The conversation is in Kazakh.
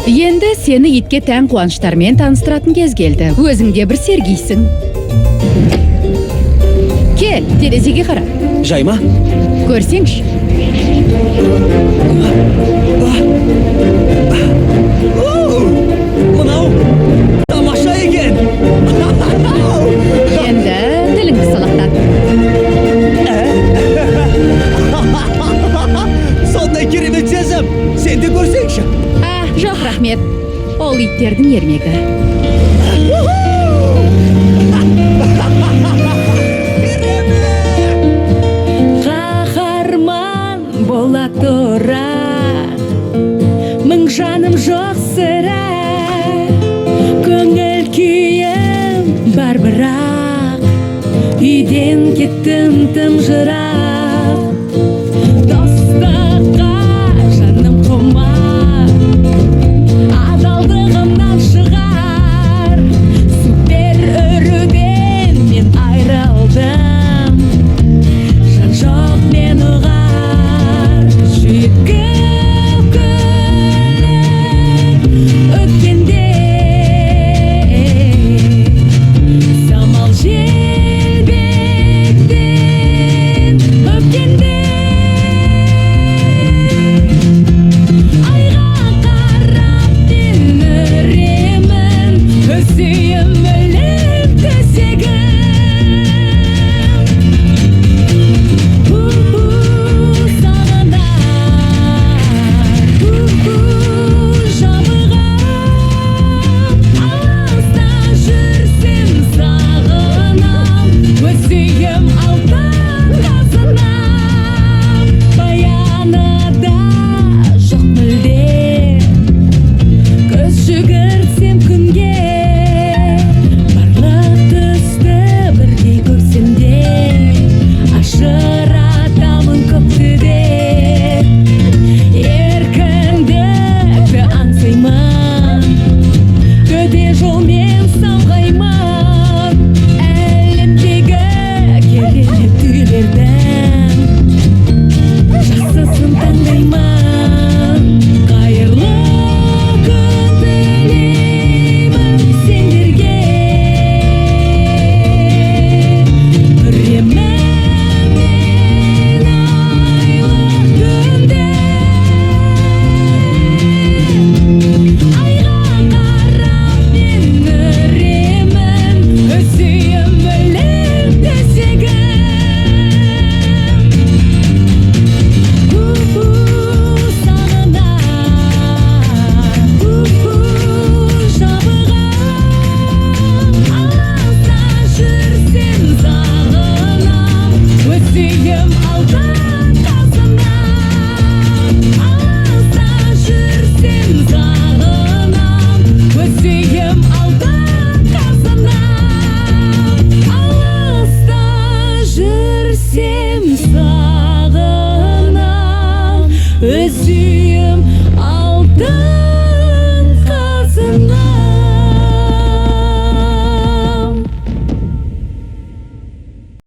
Енді сені итке тән қуаныштармен таныстыратын кез келді. Өзіңде бір сергейсің. Кел, терезеге қара. Жайма? Көрсеңші. Мынау тамаша екен. Енді тіліңді салақтат. Сондай керемет сезім. Сен де көрсеңші. Жоқ, рахмет. Ол иттердің ермегі. Қаһарман бола тұра, мың жаным жоқ сірә, көңіл күйім бар бірақ, үйден кеттім тым жырақ. Достыққа жаным құмар, адалдығымнан шығар, супер үруден мен айрылдым, жан жоқ мен ұғар. Жүйткіп күліп өткенде, самал желбеттен өпкенде, айға қарап мен үремін, өсейім өліп төсегім. Sağına özü